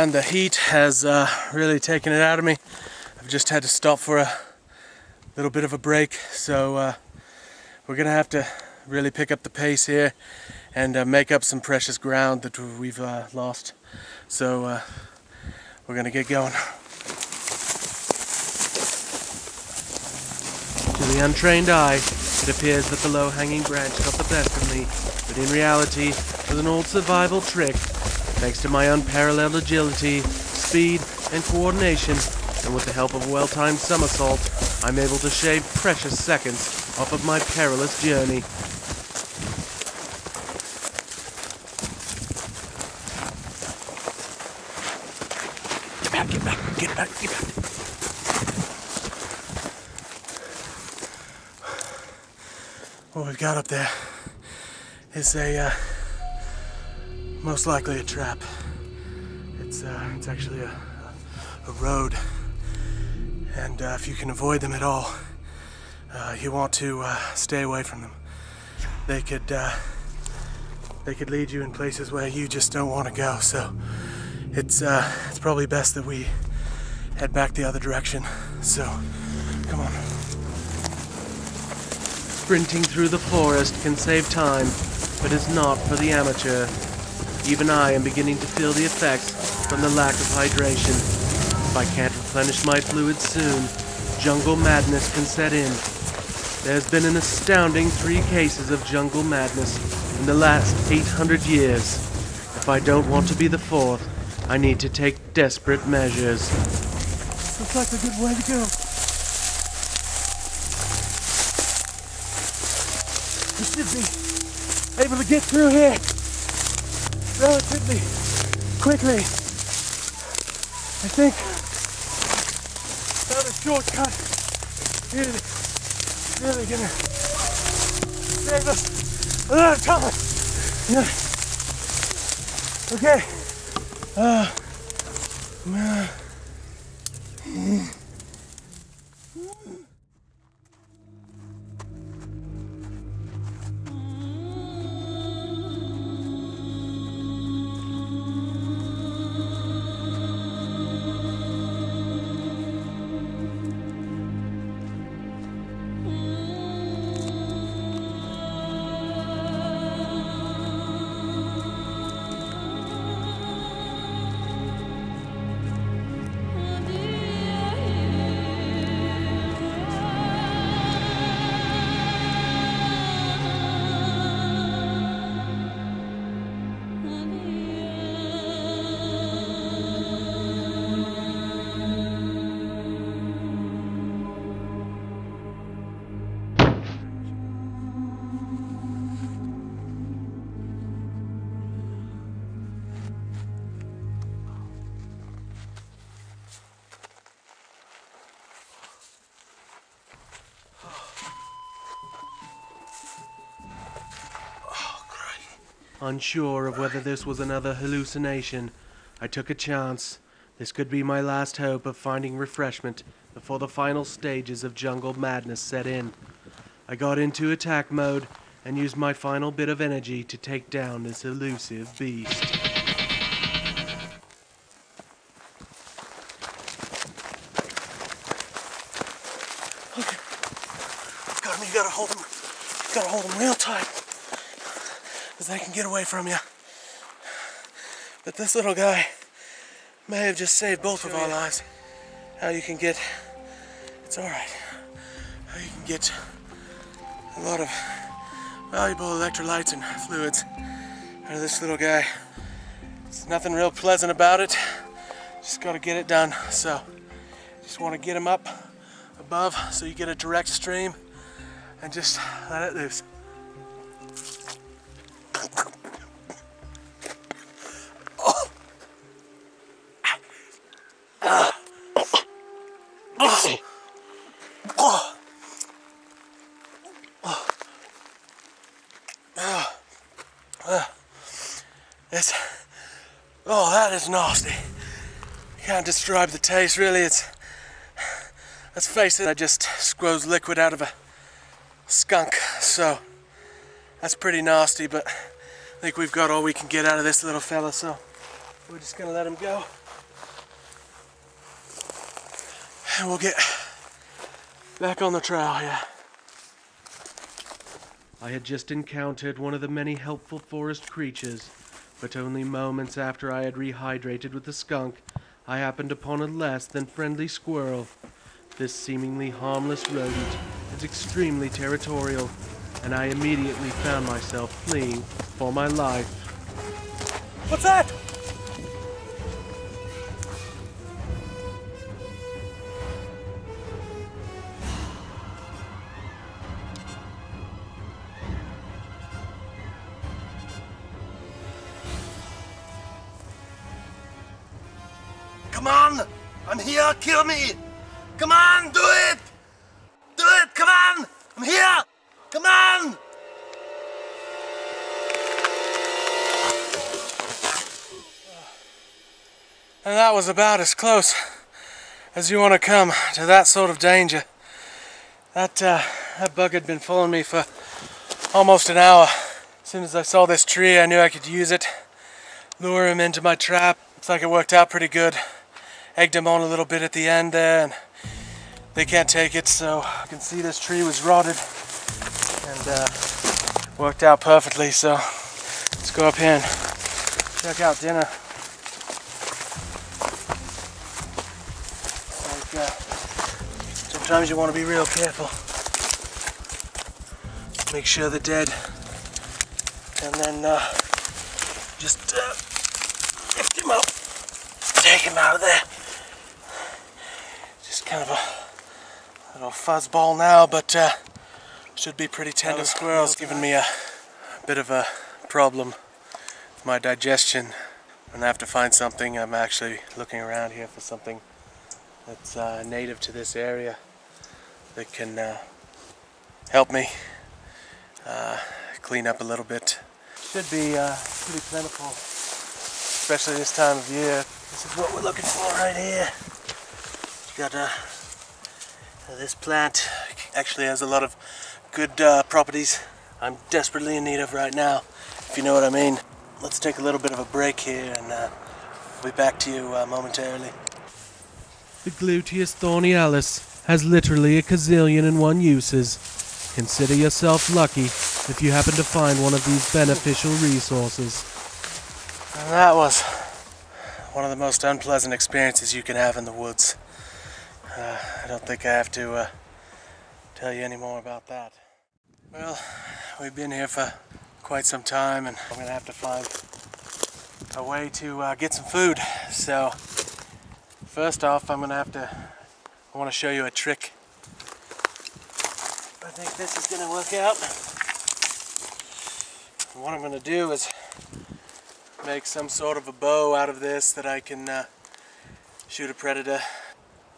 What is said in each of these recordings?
man, the heat has really taken it out of me. I've just had to stop for a little bit of a break, so we're gonna have to really pick up the pace here and make up some precious ground that we've lost. So we're gonna get going. To the untrained eye, it appears that the low-hanging branch got the best of me, but in reality, with an old survival trick, thanks to my unparalleled agility, speed, and coordination, and with the help of a well-timed somersault, I'm able to shave precious seconds off of my perilous journey. Get back. What we've got up there is most likely a trap. It's actually a road, and if you can avoid them at all, you want to stay away from them. They could lead you in places where you just don't want to go. So it's probably best that we head back the other direction. So come on. Sprinting through the forest can save time, but is not for the amateur. Even I am beginning to feel the effects from the lack of hydration. If I can't replenish my fluids soon, jungle madness can set in. There's been an astounding 3 cases of jungle madness in the last 800 years. If I don't want to be the 4th, I need to take desperate measures. Looks like a good way to go. We should be able to get through here relatively quickly. I think another shortcut is really gonna save us a lot of time. Okay. Unsure of whether this was another hallucination, I took a chance. This could be my last hope of finding refreshment before the final stages of jungle madness set in. I got into attack mode and used my final bit of energy to take down this elusive beast. Okay. Got him, you gotta hold him. You gotta hold him real tight, because they can get away from you. But this little guy may have just saved both of our lives. How you can get, it's alright, how you can get a lot of valuable electrolytes and fluids out of this little guy. There's nothing real pleasant about it, just gotta get it done. So, just wanna get him up above so you get a direct stream and just let it loose. Oh, that is nasty. Can't describe the taste, really. Let's face it, I just squoze liquid out of a skunk, so that's pretty nasty, but I think we've got all we can get out of this little fella, so we're just gonna let him go. And we'll get back on the trail here. I had just encountered one of the many helpful forest creatures, but only moments after I had rehydrated with the skunk, I happened upon a less than friendly squirrel. This seemingly harmless rodent is extremely territorial, and I immediately found myself fleeing for my life. What's that? Come on! I'm here! Kill me! Come on! Do it! Do it! Come on! I'm here! Come on! And that was about as close as you want to come to that sort of danger. That bug had been following me for almost an hour. As soon as I saw this tree, I knew I could use it, lure him into my trap. Looks like it worked out pretty good. Egged him on a little bit at the end there, and they can't take it, so you can see this tree was rotted and worked out perfectly. So let's go up here and check out dinner. Sometimes you want to be real careful. Make sure they're dead, and then just lift him up, take him out of there. Just kind of a little fuzzball now, but should be pretty tender. The squirrel's giving me a bit of a problem with my digestion. When I have to find something, I'm actually looking around here for something that's native to this area that can help me clean up a little bit. Should be pretty plentiful, especially this time of year. This is what we're looking for right here. Got this plant actually has a lot of good properties I'm desperately in need of right now, if you know what I mean. Let's take a little bit of a break here, and we'll be back to you momentarily. The Gluteus thornialis has literally a gazillion and one uses. Consider yourself lucky if you happen to find one of these beneficial resources. And that was one of the most unpleasant experiences you can have in the woods. I don't think I have to tell you any more about that. Well, we've been here for quite some time, and I'm going to have to find a way to get some food. So first off, I want to show you a trick. I think this is going to work out. And what I'm going to do is make some sort of a bow out of this that I can shoot a predator.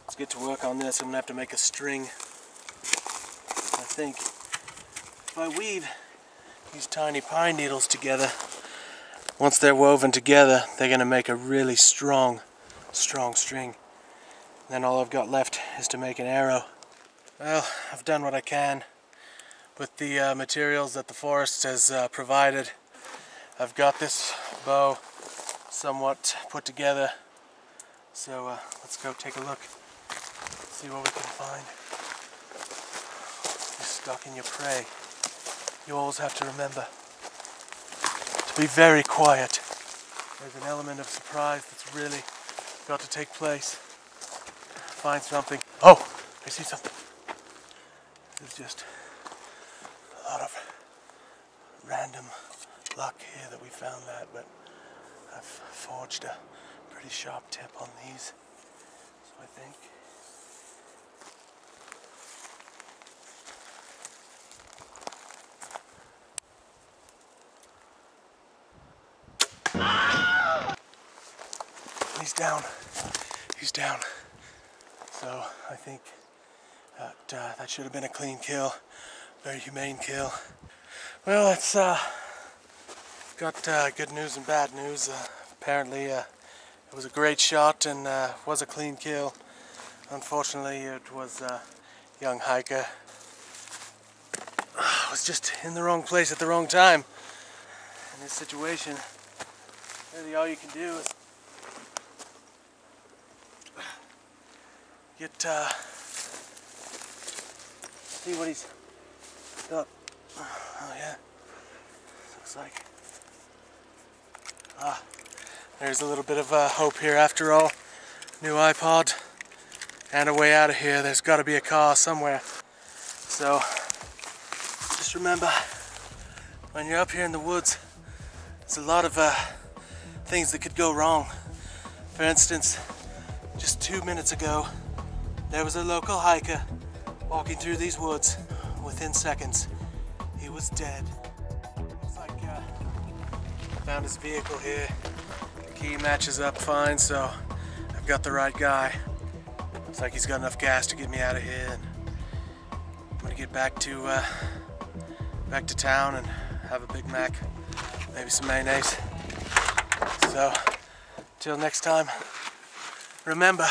Let's get to work on this. I'm going to have to make a string. I think if I weave these tiny pine needles together, once they're woven together, they're going to make a really strong string. Then all I've got left is to make an arrow. Well, I've done what I can with the materials that the forest has provided. I've got this bow somewhat put together, so let's go take a look, see what we can find. You're stalking your prey. You always have to remember to be very quiet. There's an element of surprise that's really got to take place. Find something. Oh, I see something. This is just a lot of random luck here that we found that, but I've forged a pretty sharp tip on these, so I think. He's down. So I think that should have been a clean kill, very humane kill. Well, it's got good news and bad news. Apparently it was a great shot and was a clean kill. Unfortunately, it was a young hiker. Was just in the wrong place at the wrong time. In this situation, really all you can do is see what he's got. Oh yeah, looks like. There's a little bit of hope here after all. New iPod and a way out of here. There's got to be a car somewhere. So just remember, when you're up here in the woods, there's a lot of things that could go wrong. For instance, just 2 minutes ago, there was a local hiker walking through these woods. Within seconds, he was dead. Looks like found his vehicle here. The key matches up fine, so I've got the right guy. Looks like he's got enough gas to get me out of here. And I'm gonna get back to town and have a Big Mac, maybe some mayonnaise. So, till next time, remember,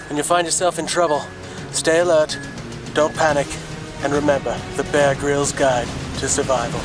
when you find yourself in trouble, stay alert, don't panic, and remember the Bear Grylls Guide to Survival.